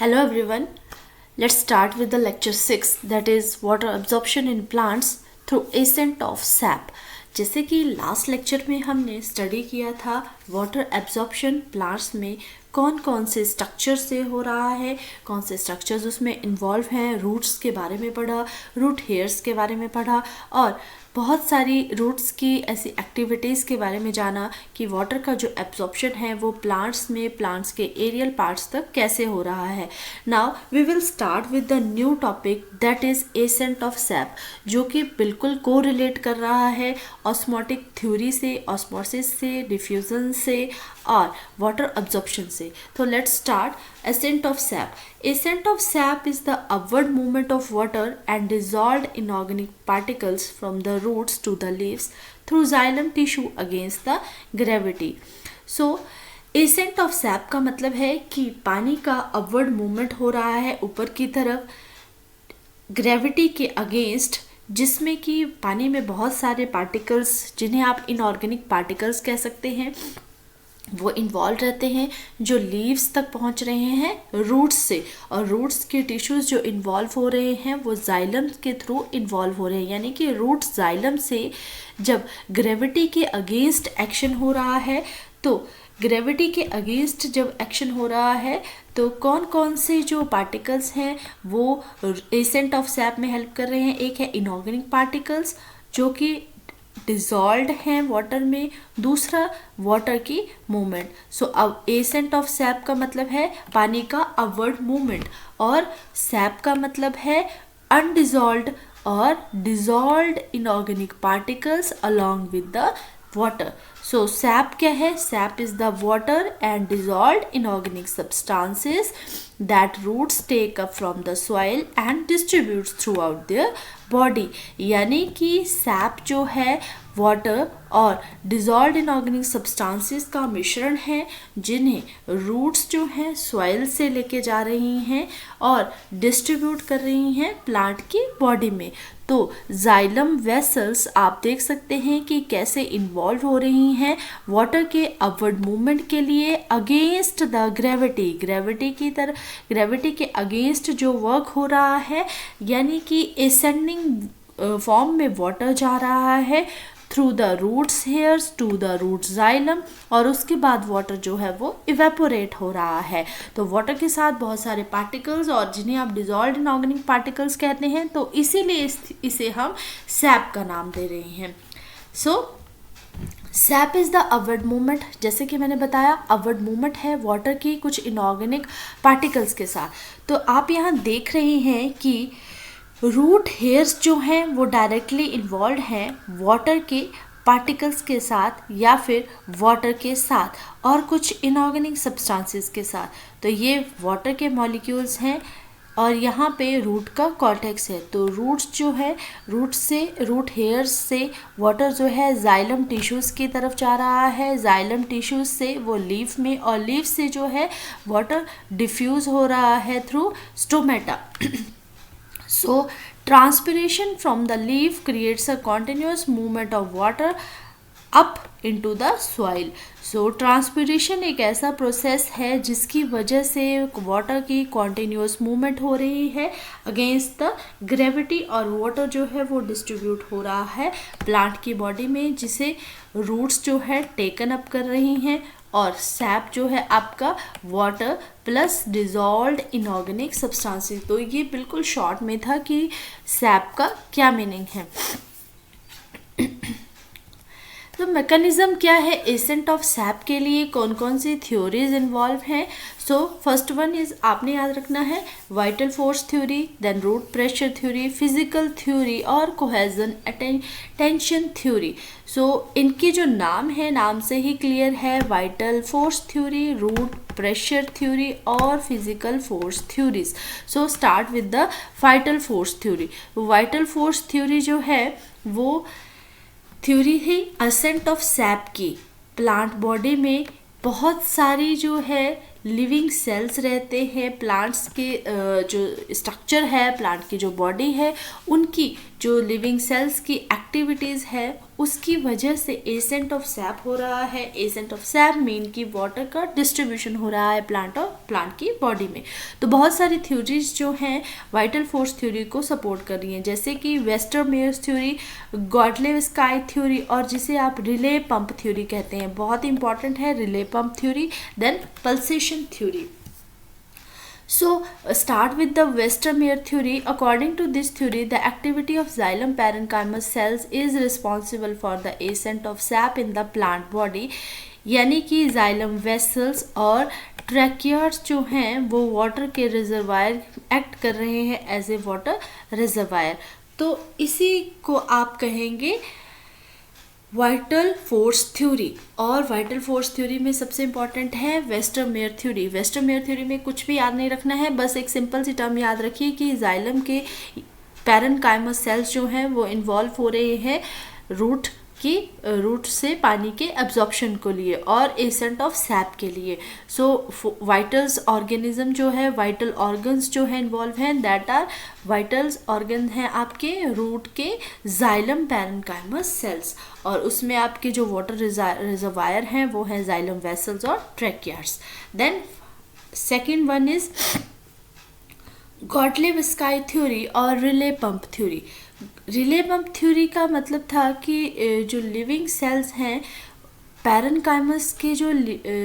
Hello everyone. Let's start with the lecture 6, that is water absorption in plants through ascent of sap. जैसे कि last lecture में हमने study किया था water absorption plants में कौन कौन से स्ट्रक्चर से हो रहा है, कौन से स्ट्रक्चर्स उसमें इन्वॉल्व हैं, रूट्स के बारे में पढ़ा, रूट हेयर्स के बारे में पढ़ा और बहुत सारी रूट्स की ऐसी एक्टिविटीज़ के बारे में जाना कि वाटर का जो एब्जॉर्प्शन है वो प्लांट्स में प्लांट्स के एरियल पार्ट्स तक कैसे हो रहा है. Now we will start with the new topic that is ascent of sap, जो कि बिल्कुल को रिलेट कर रहा है ऑस्मोटिक थ्योरी से, ऑस्मोसिस से, डिफ्यूजन से और वाटर अब्जॉर्प्शन से. तो let's start. Ascent of sap. Ascent of sap is the upward movement of water and dissolved inorganic particles from the roots to the leaves through xylem tissue against the gravity. So, ascent of sap का मतलब है कि पानी का upward movement हो रहा है ऊपर की तरफ ग्रेविटी के अगेंस्ट, जिसमें कि पानी में बहुत सारे पार्टिकल्स, जिन्हें आप इनऑर्गेनिक पार्टिकल्स कह सकते हैं, वो इन्वॉल्व रहते हैं जो लीव्स तक पहुंच रहे हैं रूट्स से, और रूट्स के टिश्यूज जो इन्वॉल्व हो रहे हैं वो जाइलम के थ्रू इन्वॉल्व हो रहे हैं. यानी कि रूट जाइलम से जब ग्रेविटी के अगेंस्ट एक्शन हो रहा है, तो ग्रेविटी के अगेंस्ट जब एक्शन हो रहा है तो कौन कौन से जो पार्टिकल्स हैं वो एसेंट ऑफ सैप में हेल्प कर रहे हैं. एक है इनऑर्गेनिक पार्टिकल्स जो कि डिजॉल्व्ड हैं वाटर में, दूसरा वाटर की मूवमेंट. सो अब एसेंट ऑफ सैप का मतलब है पानी का अपवर्ड मूवमेंट, और सैप का मतलब है अनडिजॉल्व्ड और dissolved inorganic particles along with the water. So sap क्या है? Sap is the water and dissolved inorganic substances that roots take up from the soil and distributes throughout their body. यानी कि sap जो है वाटर और dissolve inorganic substances का मिश्रण है, जिन्हें रूट्स जो हैं सॉइल से लेके जा रही हैं और डिस्ट्रीब्यूट कर रही हैं प्लांट की बॉडी में. तो जाइलम वेसल्स आप देख सकते हैं कि कैसे इन्वॉल्व हो रही हैं वाटर के अपवर्ड मूवमेंट के लिए अगेंस्ट द ग्रेविटी. ग्रेविटी के अगेंस्ट जो वर्क हो रहा है, यानी कि एसेंडिंग फॉर्म में वाटर जा रहा है through the roots hairs to the root xylem, और उसके बाद वाटर जो है वो इवेपोरेट हो रहा है. तो वाटर के साथ बहुत सारे पार्टिकल्स, और जिन्हें आप डिजॉल्व्ड इनऑर्गेनिक पार्टिकल्स कहते हैं, तो इसीलिए इसे हम सैप का नाम दे रहे हैं. So sap is the upward movement. जैसे कि मैंने बताया अपवर्ड मूवमेंट है वाटर की कुछ इनऑर्गेनिक पार्टिकल्स के साथ. तो आप यहाँ देख रहे हैं कि रूट हेयर्स जो हैं वो डायरेक्टली इन्वॉल्व हैं वाटर के पार्टिकल्स के साथ या फिर वाटर के साथ और कुछ इनऑर्गेनिक सब्सटेंसेस के साथ. तो ये वाटर के मॉलिक्यूल्स हैं और यहाँ पे रूट का कॉर्टेक्स है. तो रूट्स जो है रूट हेयर्स से वाटर जो है जाइलम टिश्यूज़ की तरफ जा रहा है, जाइलम टिश्यूज़ से वो लीफ में, और लीफ से जो है वाटर डिफ्यूज़ हो रहा है through stomata. So, transpiration from the leaf creates a continuous movement of water up into the soil. So, transpiration एक ऐसा प्रोसेस है जिसकी वजह से वाटर की कॉन्टीन्यूस मूवमेंट हो रही है अगेंस्ट द ग्रेविटी, और वाटर जो है वो डिस्ट्रीब्यूट हो रहा है प्लांट की बॉडी में, जिसे रूट्स जो है टेकन अप कर रही हैं, और सैप जो है आपका water plus dissolved inorganic substances. तो ये बिल्कुल शॉर्ट में था कि सैप का क्या मीनिंग है. तो मैकेनिज्म क्या है एसेंट ऑफ सैप के लिए, कौन कौन सी थ्योरीज इन्वॉल्व हैं. सो फर्स्ट वन इज, आपने याद रखना है, vital force theory, then root pressure theory, physical theory और कोहेजन टेंशन थ्योरी. सो इनकी जो नाम है, नाम से ही क्लियर है, vital force theory, root pressure theory और physical force theories. So start with the vital force theory. Vital force theory जो है वो थ्योरी है असेंट ऑफ सैप की. प्लांट बॉडी में बहुत सारी जो है लिविंग सेल्स रहते हैं, प्लांट्स के जो स्ट्रक्चर है, प्लांट की जो बॉडी है, उनकी जो लिविंग सेल्स की एक्टिविटीज़ है उसकी वजह से एसेंट ऑफ सैप हो रहा है। एसेंट ऑफ सैप मीन कि वाटर का डिस्ट्रीब्यूशन हो रहा है प्लांट की बॉडी में। तो बहुत सारी थ्योरीज जो हैं वाइटल फोर्स थ्योरी को सपोर्ट कर रही हैं, जैसे कि वेस्टरमेयर्स थ्योरी, गॉडलेवस्काई थ्योरी, और जिसे आप रिले पंप थ्योरी कहते हैं, बहुत इंपॉर्टेंट है relay pump theory. Then pulsation theory. So start with the Westermeer theory. According to this theory, the activity of xylem parenchyma cells is responsible for the ascent of sap in the plant body. यानी कि xylem vessels और ट्रैकियर्स जो हैं वो water के reservoir act कर रहे हैं एज ए वाटर रिजर्वायर। तो इसी को आप कहेंगे वाइटल फोर्स थ्योरी। और वाइटल फोर्स थ्योरी में सबसे इंपॉर्टेंट है वेस्टरमेयर थ्योरी। वेस्टरमेयर थ्योरी में कुछ भी याद नहीं रखना है, बस एक सिंपल सी टर्म याद रखिए कि जाइलम के पैरेनकाइमस सेल्स जो हैं वो इन्वॉल्व हो रहे हैं रूट से पानी के एब्जॉर्प्शन को लिए और एसेंट ऑफ सैप के लिए। सो वाइटल्स ऑर्गेनिज्म जो है, वाइटल ऑर्गन्स जो है इन्वॉल्व हैं, दैट आर वाइटल्स ऑर्गन हैं आपके रूट के जाइलम पैरेनकाइमस सेल्स, और उसमें आपके जो वाटर रिजर्वायर हैं वो हैं जाइलम वेसल्स और tracheids. Then second one is Godlewski theory और relay pump theory. Relay pump theory का मतलब था कि जो लिविंग सेल्स हैं पैरेनकाइमस के, जो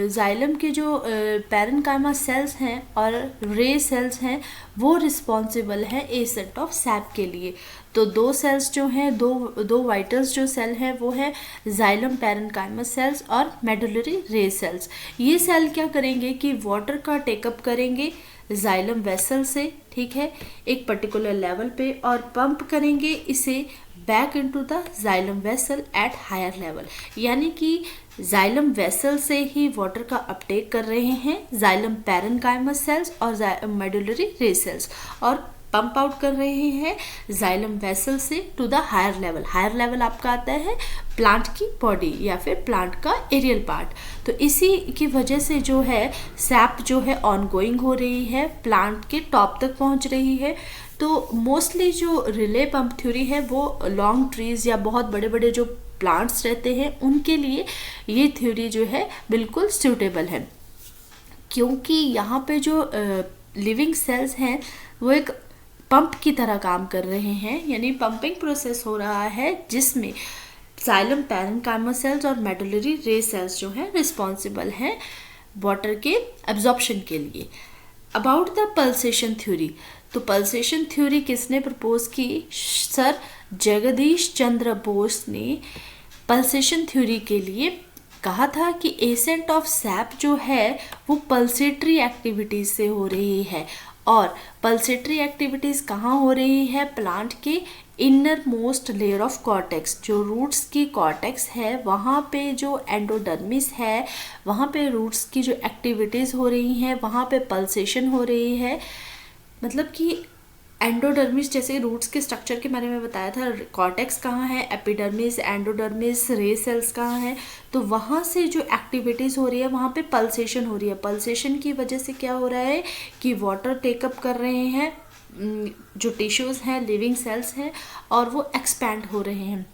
जाइलम के जो पैरेनकाइमस सेल्स हैं और रे सेल्स हैं वो रिस्पॉन्सिबल हैं एसेंट ऑफ सैप के लिए। तो दो सेल्स जो हैं, दो वाइटल्स जो सेल हैं वो है जाइलम पैरेनकाइमस सेल्स और मेडुलरी रे सेल्स। ये सेल क्या करेंगे कि वाटर का टेकअप करेंगे जाइलम वेसल से, ठीक है, एक पर्टिकुलर लेवल पे, और पंप करेंगे इसे back into the xylem vessel at higher level. यानी कि जाइलम वेसल से ही वाटर का अपटेक कर रहे हैं जाइलम पैरेनकाइमस सेल्स और मेडुलरी रे सेल्स, और पंप आउट कर रहे हैं जाइलम वेसल से to the higher level. Higher level आपका आता है प्लांट की बॉडी या फिर प्लांट का एरियल पार्ट। तो इसी की वजह से जो है सैप जो है ऑनगोइंग हो रही है, प्लांट के टॉप तक पहुंच रही है। तो मोस्टली जो रिले पंप थ्योरी है वो लॉन्ग ट्रीज या बहुत बड़े बड़े जो प्लांट्स रहते हैं उनके लिए ये थ्योरी जो है बिल्कुल सूटेबल है, क्योंकि यहाँ पे जो लिविंग सेल्स हैं वो एक पंप की तरह काम कर रहे हैं, यानी पंपिंग प्रोसेस हो रहा है जिसमें जाइलम पैरेनकाइमस सेल्स और मेडुलरी रे सेल्स जो हैं रिस्पॉन्सिबल हैं वाटर के एब्जॉर्प्शन के लिए। अबाउट द पल्सेशन थ्योरी, तो पल्सेशन थ्योरी किसने प्रपोज की? सर जगदीश चंद्र बोस ने पल्सेशन थ्योरी के लिए कहा था कि एसेंट ऑफ सैप जो है वो पल्सेटरी एक्टिविटीज से हो रही है, और पल्सेटरी एक्टिविटीज कहाँ हो रही है? प्लांट के inner most layer of cortex, जो रूट्स की कॉर्टेक्स है वहाँ पे जो एंडोडर्मिस है वहाँ पे रूट्स की जो एक्टिविटीज़ हो रही हैं वहाँ पे पल्सेशन हो रही है। मतलब कि एंडोडर्मिस, जैसे रूट्स के स्ट्रक्चर के बारे में बताया था, कॉर्टेक्स कहाँ है, एपिडर्मिस, एंडोडर्मिस, रे सेल्स कहाँ है, तो वहाँ से जो एक्टिविटीज़ हो रही है वहाँ पे पल्सेशन हो रही है। पल्सेशन की वजह से क्या हो रहा है कि वाटर टेकअप कर रहे हैं जो टिश्यूज़ हैं, लिविंग सेल्स हैं, और वो एक्सपैंड हो रहे हैं।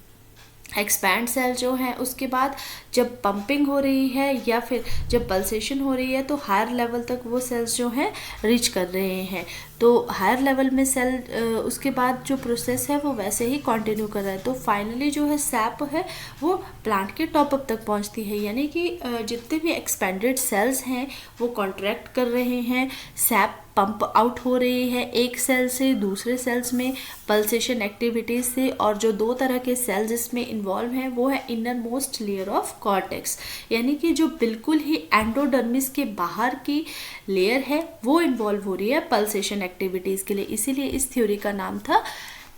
एक्सपैंड सेल जो है उसके बाद जब पंपिंग हो रही है या फिर जब पल्सेशन हो रही है तो हायर लेवल तक वो सेल्स जो हैं रीच कर रहे हैं। तो हायर लेवल में सेल उसके बाद जो प्रोसेस है वो वैसे ही कंटिन्यू कर रहा है। तो फाइनली जो है सैप है वो प्लांट के टॉप अप तक पहुंचती है, यानी कि जितने भी एक्सपेंडेड सेल्स हैं वो कॉन्ट्रैक्ट कर रहे हैं, सैप पंप आउट हो रही है एक सेल से दूसरे सेल्स में पल्सेशन एक्टिविटीज से। और जो दो तरह के सेल्स इसमें इन्वॉल्व हैं वो है inner most layer of cortex, यानी कि जो बिल्कुल ही एंडोडर्मिस के बाहर की लेयर है वो इन्वॉल्व हो रही है पल्सेशन एक्टिविटीज के लिए। इसीलिए इस थ्योरी का नाम था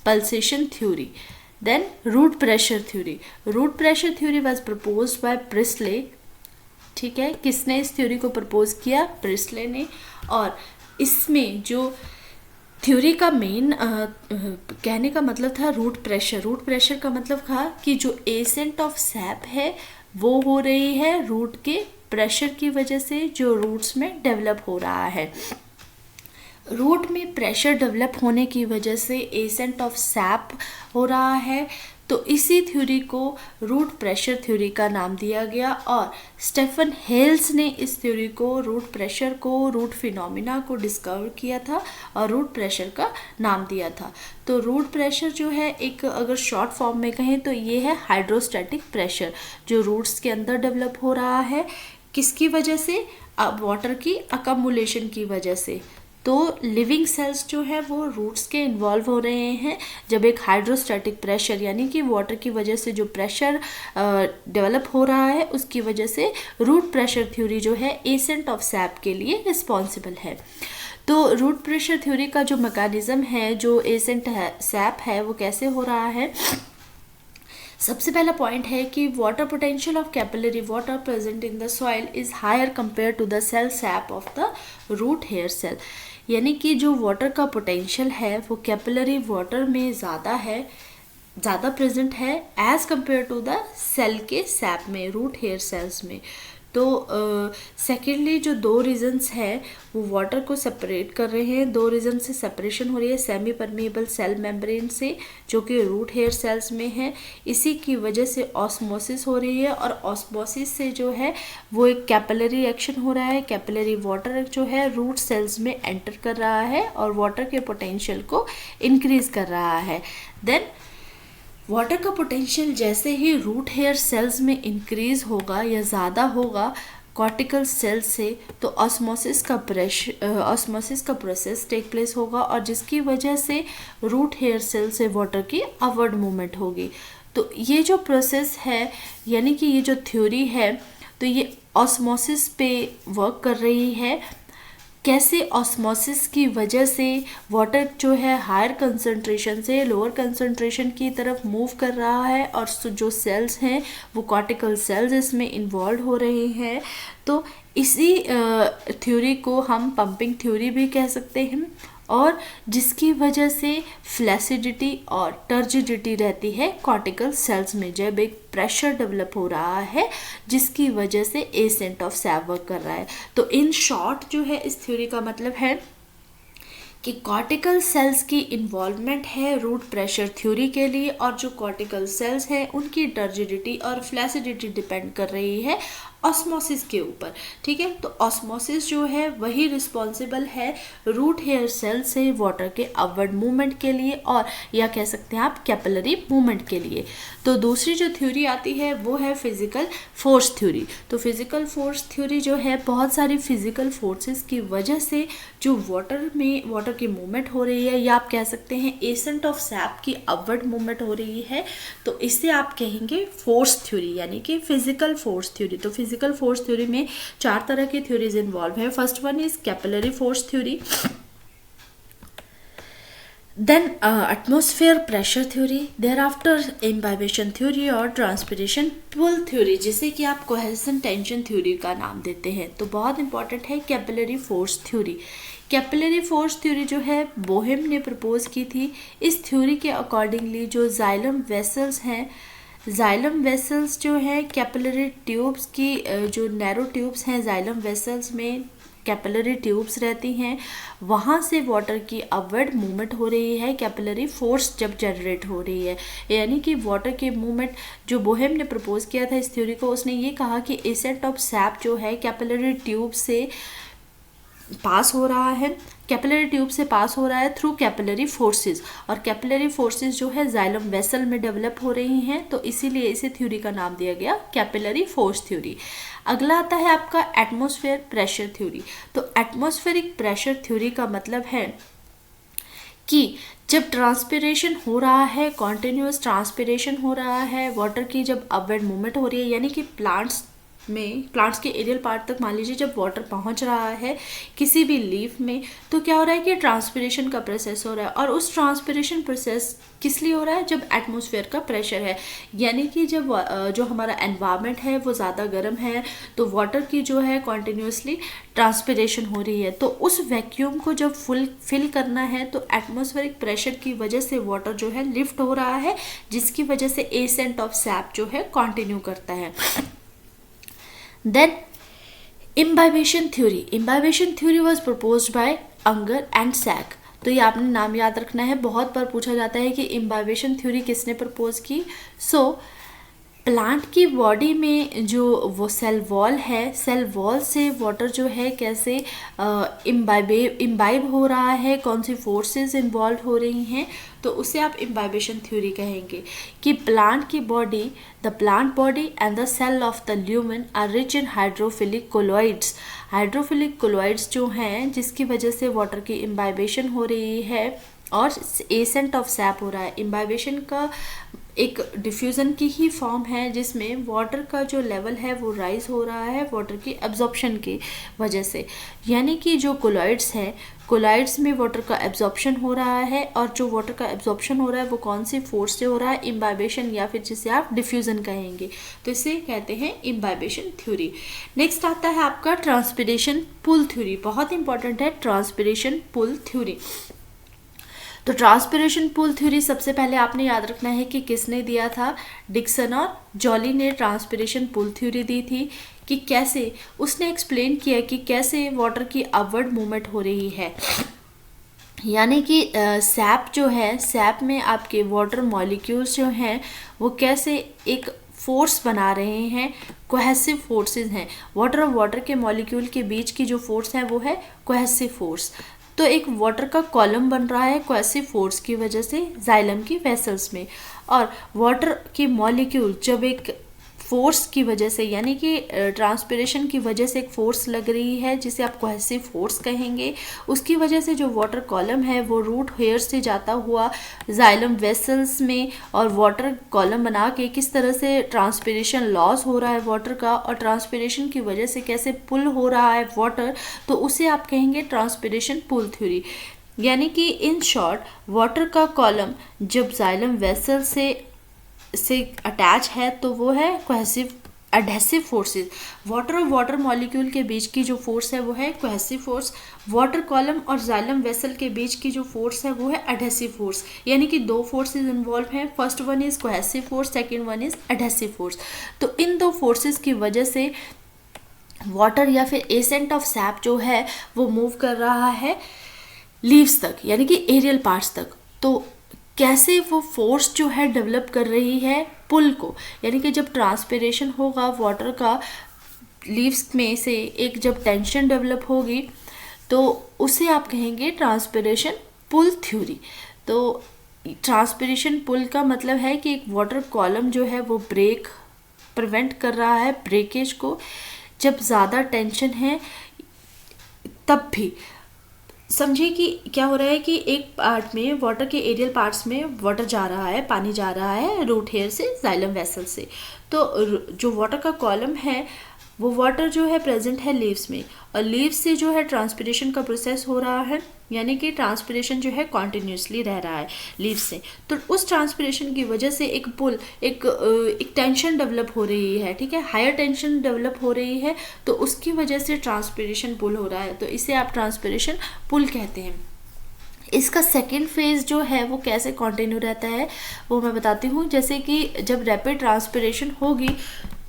pulsation theory. Then root pressure theory. Root pressure theory was proposed by Priestley. ठीक है, किसने इस थ्योरी को प्रपोज किया? प्रिस्ले ने। और इसमें जो थ्योरी का मेन कहने का मतलब था रूट प्रेशर। रूट प्रेशर का मतलब था कि जो एसेंट ऑफ सैप है वो हो रही है रूट के प्रेशर की वजह से जो रूट्स में डेवलप हो रहा है। रूट में प्रेशर डेवलप होने की वजह से एसेंट ऑफ सैप हो रहा है। तो इसी थ्योरी को रूट प्रेशर थ्योरी का नाम दिया गया और स्टेफन हेल्स ने इस थ्योरी को, रूट प्रेशर को, रूट फिनोमिना को डिस्कवर किया था और रूट प्रेशर का नाम दिया था। तो रूट प्रेशर जो है एक, अगर शॉर्ट फॉर्म में कहें तो ये है हाइड्रोस्टैटिक प्रेशर जो रूट्स के अंदर डेवलप हो रहा है। किसकी वजह से? वाटर की अकमुलेशन की वजह से। तो लिविंग सेल्स जो है वो रूट्स के इन्वॉल्व हो रहे हैं जब एक हाइड्रोस्टैटिक प्रेशर यानी कि वाटर की वजह से जो प्रेशर डेवलप हो रहा है उसकी वजह से रूट प्रेशर थ्योरी जो है एसेंट ऑफ सैप के लिए रिस्पॉन्सिबल है। तो रूट प्रेशर थ्योरी का जो मैकेनिज्म है, जो एसेंट सैप है, वो कैसे हो रहा है? सबसे पहला पॉइंट है कि water potential of capillary water present in the soil is higher compare to the cell sap of the root hair cell. यानी कि जो वाटर का पोटेंशियल है वो कैपिलरी वाटर में ज़्यादा प्रेजेंट है as compare to the cell के सैप में, रूट हेयर सेल्स में। तो सेकेंडली जो दो रीजन्स हैं वो वाटर को सेपरेट कर रहे हैं। दो रीजन से सेपरेशन हो रही है सेमी परमिएबल सेल मेम्ब्रेन से, जो कि रूट हेयर सेल्स में है। इसी की वजह से ऑस्मोसिस हो रही है और ऑस्मोसिस से जो है वो एक कैपिलरी एक्शन हो रहा है। कैपिलरी वाटर जो है रूट सेल्स में एंटर कर रहा है और वाटर के पोटेंशियल को इंक्रीज कर रहा है। देन वाटर का पोटेंशियल जैसे ही रूट हेयर सेल्स में इंक्रीज होगा या ज़्यादा होगा कॉर्टिकल सेल से, तो ऑस्मोसिस का प्रोसेस टेक प्लेस होगा और जिसकी वजह से रूट हेयर सेल से वाटर की अपवर्ड मूवमेंट होगी। तो ये जो प्रोसेस है यानी कि ये जो थ्योरी है तो ये ऑस्मोसिस पे वर्क कर रही है। कैसे? ऑस्मोसिस की वजह से वाटर जो है हायर कंसंट्रेशन से लोअर कंसंट्रेशन की तरफ मूव कर रहा है और जो सेल्स हैं वो कॉर्टिकल सेल्स इसमें इन्वॉल्व हो रहे हैं। तो इसी थ्योरी को हम पंपिंग थ्योरी भी कह सकते हैं और जिसकी वजह से फ्लैसिडिटी और टर्जिडिटी रहती है कॉर्टिकल सेल्स में जब एक प्रेशर डेवलप हो रहा है जिसकी वजह से एसेंट ऑफ सैप वर्क कर रहा है। तो इन शॉर्ट जो है इस थ्योरी का मतलब है कि कॉर्टिकल सेल्स की इन्वॉल्वमेंट है रूट प्रेशर थ्योरी के लिए और जो कॉर्टिकल सेल्स हैं उनकी टर्जिडिटी और फ्लैसिडिटी डिपेंड कर रही है ऑस्मोसिस के ऊपर। ठीक है, तो ऑस्मोसिस जो है वही रिस्पॉन्सिबल है रूट हेयर सेल से वाटर के अपवर्ड मूवमेंट के लिए और या कह सकते हैं आप कैपिलरी मूवमेंट के लिए। तो दूसरी जो थ्योरी आती है वो है फिजिकल फोर्स थ्योरी। तो फिजिकल फोर्स थ्योरी जो है बहुत सारी फिजिकल फोर्सेस की वजह से जो वाटर की मूवमेंट हो रही है या आप कह सकते हैं एसेंट ऑफ सैप की अपवर्ड मूवमेंट हो रही है, तो इसे आप कहेंगे फोर्स थ्योरी यानी कि फिजिकल फोर्स थ्योरी। तो फिजिकल फोर्स थ्योरी में 4 तरह की थ्योरीज इन्वॉल्व है। First one is capillary force theory, then atmosphere pressure theory, thereafter imbibition theory और transpiration pull theory जिसे कि आप cohesion tension theory का नाम देते हैं। तो बहुत इंपॉर्टेंट है capillary force theory. Capillary force theory जो है बोहेम ने प्रपोज की थी। इस थ्योरी के अकॉर्डिंगली जो जाइलम वेसल्स हैं, जाइलम वेसल्स जो है कैपिलरी ट्यूब्स की जो नैरो ट्यूब्स हैं जाइलम वेसल्स में कैपिलरी ट्यूब्स रहती हैं, वहाँ से वाटर की अपवर्ड मूवमेंट हो रही है, कैपिलरी फोर्स जब जनरेट हो रही है। यानी कि वाटर की मूवमेंट जो बोहेम ने प्रपोज किया था इस थ्योरी को, उसने ये कहा कि एसेंट ऑफ सैप जो है कैपिलरी ट्यूब से पास हो रहा है, कैपिलरी ट्यूब से पास हो रहा है थ्रू कैपिलरी फोर्सेस और कैपिलरी फोर्सेस जो है जाइलम वेसल में डेवलप हो रही हैं। तो इसीलिए इसे थ्योरी का नाम दिया गया कैपिलरी फोर्स थ्योरी। अगला आता है आपका एटमॉस्फेयर प्रेशर थ्योरी। तो एटमॉस्फेरिक प्रेशर थ्योरी का मतलब है कि जब ट्रांसपिरेशन हो रहा है, कॉन्टिन्यूस ट्रांसपिरेशन हो रहा है, वाटर की जब अपवर्ड मूवमेंट हो रही है, यानी कि प्लांट्स के एरियल पार्ट तक मान लीजिए जब वाटर पहुंच रहा है किसी भी लीफ में, तो क्या हो रहा है कि ट्रांसपिरेशन का प्रोसेस हो रहा है। और उस ट्रांसपिरेशन प्रोसेस किस लिए हो रहा है? जब एटमॉस्फेयर का प्रेशर है, यानी कि जब जो हमारा एनवायरनमेंट है वो ज़्यादा गर्म है तो वाटर की जो है कॉन्टिन्यूसली ट्रांसपिरेशन हो रही है। तो उस वैक्यूम को जब फिल करना है तो एटमॉस्फेरिक प्रेशर की वजह से वाटर जो है लिफ्ट हो रहा है, जिसकी वजह से एसेंट ऑफ सैप जो है कंटिन्यू करता है। Then imbibition theory was proposed by Unger and Sack। तो ये आपने नाम याद रखना है, बहुत बार पूछा जाता है कि इम्बाइबेशन थ्योरी किसने प्रपोज की। सो प्लांट की बॉडी में जो वो सेल वॉल है, सेल वॉल से वाटर जो है कैसे इम्बाइब हो रहा है, कौन सी फोर्सेस इन्वॉल्व हो रही हैं, तो उसे आप इम्बाइबेशन थ्योरी कहेंगे। कि प्लांट की body, the plant body and the cell of the lumen are rich in hydrophilic colloids. Hydrophilic colloids जो हैं जिसकी वजह से वाटर की इम्बाइबेशन हो रही है और एसेंट ऑफ सैप हो रहा है। इम्बाइबेशन का एक डिफ्यूज़न की ही फॉर्म है जिसमें वाटर का जो लेवल है वो राइज हो रहा है वाटर की एब्जॉर्प्शन की वजह से। यानी कि जो कोलॉइड्स हैं, कोलॉइड्स में वाटर का एब्जॉर्प्शन हो रहा है, और जो वाटर का एब्जॉर्प्शन हो रहा है वो कौन सी फोर्स से हो रहा है, इम्बाइबेशन, या फिर जिसे आप डिफ्यूज़न कहेंगे, तो इसे कहते हैं इम्बाइबेशन थ्योरी। नेक्स्ट आता है आपका ट्रांसपिरेशन पुल थ्योरी। बहुत इंपॉर्टेंट है ट्रांसपिरेशन पुल थ्योरी। तो ट्रांसपिरेशन पुल थ्योरी सबसे पहले आपने याद रखना है कि किसने दिया था, डिक्सन और जॉली ने ट्रांसपिरेशन पुल थ्योरी दी थी। कि कैसे उसने एक्सप्लेन किया कि कैसे वाटर की अपवर्ड मूवमेंट हो रही है, यानी कि सैप जो है, सैप में आपके वाटर मॉलिक्यूल्स जो हैं वो कैसे एक फोर्स बना रहे हैं, कोहेसिव फोर्सेस हैं। वाटर और वाटर के मॉलिक्यूल के बीच की जो फोर्स है वो है कोहेसिव फोर्स। तो एक वाटर का कॉलम बन रहा है कोहेसिव फोर्स की वजह से जाइलम की वेसल्स में, और वाटर के मॉलिक्यूल जब एक फोर्स की वजह से, यानी कि ट्रांसपिरेशन की वजह से एक फोर्स लग रही है जिसे आप कोहेसिव फोर्स कहेंगे, उसकी वजह से जो वाटर कॉलम है वो रूट हेयर से जाता हुआ जाइलम वेसल्स में और वाटर कॉलम बना के किस तरह से ट्रांसपिरेशन लॉस हो रहा है वाटर का, और ट्रांसपिरेशन की वजह से कैसे पुल हो रहा है वाटर, तो उसे आप कहेंगे ट्रांसपिरेशन पुल थ्योरी। यानी कि इन शॉर्ट वाटर का कॉलम जब जाइलम वेसल से अटैच है तो वो है कोहेसिव एडहेसिव फोर्सेस। वाटर और वाटर मॉलिक्यूल के बीच की जो फोर्स है वो है कोहेसिव फोर्स। वाटर कॉलम और जाइलम वेसल के बीच की जो फोर्स है वो है एडहेसिव फोर्स। यानी कि दो फोर्सेस इन्वॉल्व हैं, first one is cohesive force, second one is adhesive force. तो इन दो फोर्सेस की वजह से वाटर या फिर एसेंट ऑफ सैप जो है वो मूव कर रहा है लीव्स तक, यानी कि एरियल पार्ट्स तक। तो कैसे वो फोर्स जो है डेवलप कर रही है पुल को, यानी कि जब ट्रांसपिरेशन होगा वाटर का लीव्स में से एक जब टेंशन डेवलप होगी तो उसे आप कहेंगे ट्रांसपिरेशन पुल थ्योरी। तो ट्रांसपिरेशन पुल का मतलब है कि एक वाटर कॉलम जो है वो प्रिवेंट कर रहा है ब्रेकेज को। जब ज़्यादा टेंशन है तब भी समझिए कि क्या हो रहा है कि एक पार्ट में वाटर के एरियल पार्ट्स में वाटर जा रहा है, पानी जा रहा है रूट हेयर से जाइलम वेसल से। तो जो वाटर का कॉलम है वो वाटर जो है प्रेजेंट है लीव्स में, और लीव्स से जो है ट्रांसपिरेशन का प्रोसेस हो रहा है, यानी कि ट्रांसपिरेशन जो है कॉन्टिन्यूसली रह रहा है लीव्स से। तो उस ट्रांसपिरेशन की वजह से एक पुल, एक टेंशन डेवलप हो रही है, ठीक है, हायर टेंशन डेवलप हो रही है, तो उसकी वजह से ट्रांसपिरेशन पुल हो रहा है, तो इसे आप ट्रांसपिरेशन पुल कहते हैं। इसका सेकेंड फेज जो है वो कैसे कंटिन्यू रहता है वो मैं बताती हूँ। जैसे कि जब रैपिड ट्रांसपिरेशन होगी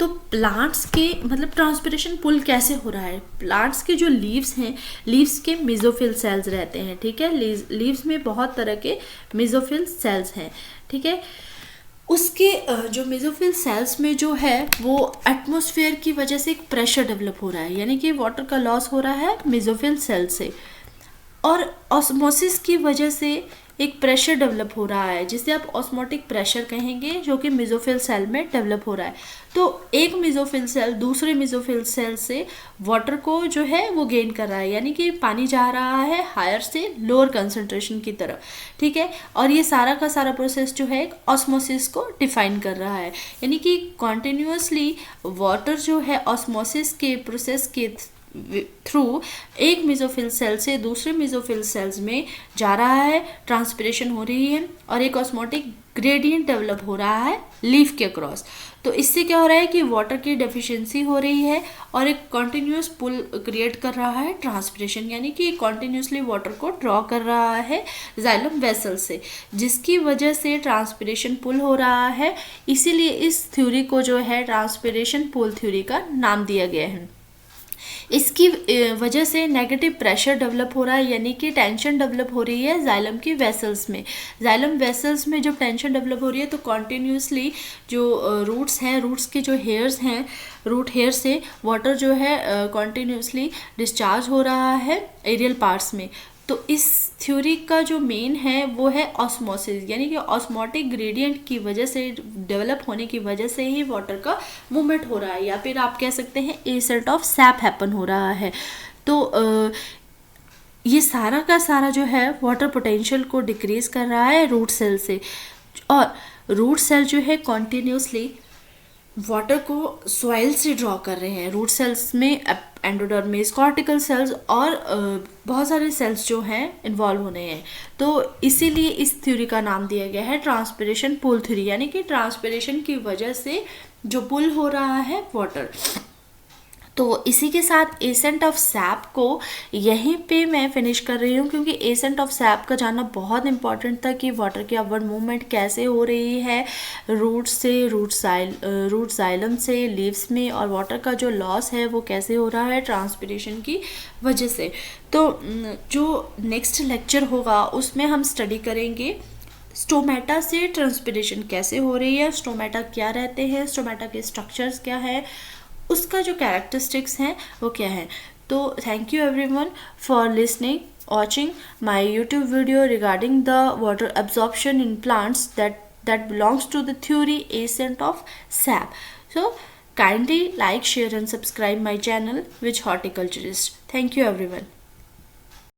तो प्लांट्स के मतलब ट्रांसपिरेशन पुल कैसे हो रहा है, प्लांट्स के जो लीव्स हैं, लीव्स के मेसोफिल सेल्स रहते हैं, ठीक है, लीव्स में बहुत तरह के मेसोफिल सेल्स हैं, ठीक है। उसके जो मेसोफिल सेल्स में जो है वो एटमॉस्फेयर की वजह से एक प्रेशर डेवलप हो रहा है, यानी कि वाटर का लॉस हो रहा है मेसोफिल सेल से, और ऑस्मोसिस की वजह से एक प्रेशर डेवलप हो रहा है जिसे आप ऑस्मोटिक प्रेशर कहेंगे, जो कि मेसोफिल सेल में डेवलप हो रहा है। तो एक मेसोफिल सेल दूसरे मेसोफिल सेल से वाटर को जो है वो गेन कर रहा है, यानी कि पानी जा रहा है हायर से लोअर कंसंट्रेशन की तरफ, ठीक है। और ये सारा का सारा प्रोसेस जो है ऑस्मोसिस को डिफाइन कर रहा है, यानी कि कॉन्टिन्यूसली वाटर जो है ऑस्मोसिस के प्रोसेस के थ्रू एक मेसोफिल सेल से दूसरे मेसोफिल सेल्स में जा रहा है, ट्रांसपिरेशन हो रही है और एक ऑस्मोटिक ग्रेडियंट डेवलप हो रहा है लीफ के अक्रॉस। तो इससे क्या हो रहा है कि वाटर की डेफिशिएंसी हो रही है और एक कॉन्टिन्यूस पुल क्रिएट कर रहा है ट्रांसपिरेशन, यानी कि कॉन्टिन्यूसली वाटर को ड्रॉ कर रहा है जाइलम वेसल से, जिसकी वजह से ट्रांसपिरेशन पुल हो रहा है। इसीलिए इस थ्योरी को जो है ट्रांसपिरेशन पुल थ्योरी का नाम दिया गया है। इसकी वजह से नेगेटिव प्रेशर डेवलप हो रहा है, यानी कि टेंशन डेवलप हो रही है जाइलम की वेसल्स में। जाइलम वेसल्स में जब टेंशन डेवलप हो रही है तो कॉन्टीन्यूसली जो रूट्स हैं, रूट्स के जो हेयर्स हैं, रूट हेयर से वाटर जो है कॉन्टीन्यूसली डिस्चार्ज हो रहा है एरियल पार्ट्स में। तो इस थ्योरी का जो मेन है वो है ऑस्मोसिस, यानी कि ऑस्मोटिक ग्रेडियंट की वजह से, डेवलप होने की वजह से ही वाटर का मूवमेंट हो रहा है, या फिर आप कह सकते हैं एसेंट ऑफ सैप हैपन हो रहा है। तो ये सारा का सारा जो है वाटर पोटेंशियल को डिक्रीज कर रहा है रूट सेल से, और रूट सेल जो है कॉन्टिन्यूसली वाटर को सॉइल से ड्रॉ कर रहे हैं। रूट सेल्स में एंडोडर्मिस, कॉर्टिकल सेल्स और बहुत सारे सेल्स जो हैं इन्वॉल्व होने हैं। तो इसीलिए इस थ्योरी का नाम दिया गया है ट्रांसपिरेशन पुल थ्योरी, यानी कि ट्रांसपिरेशन की वजह से जो पुल हो रहा है वाटर। तो इसी के साथ एसेंट ऑफ सैप को यहीं पे मैं फिनिश कर रही हूँ, क्योंकि एसेंट ऑफ सैप का जानना बहुत इंपॉर्टेंट था कि वाटर की अपवर्ड मूवमेंट कैसे हो रही है रूट से, रूट जाइलम से लीव्स में, और वाटर का जो लॉस है वो कैसे हो रहा है ट्रांसपिरेशन की वजह से। तो जो नेक्स्ट लेक्चर होगा उसमें हम स्टडी करेंगे स्टोमेटा से ट्रांसपिरेशन कैसे हो रही है, स्टोमेटा क्या रहते हैं, स्टोमेटा के स्ट्रक्चर्स क्या है, उसका जो कैरेक्टरिस्टिक्स हैं वो क्या है। तो thank you everyone for listening, watching my YouTube video regarding the water absorption in plants that belongs to the theory ascent of sap. So kindly like, share and subscribe my channel Which Horticulturist. Thank you everyone.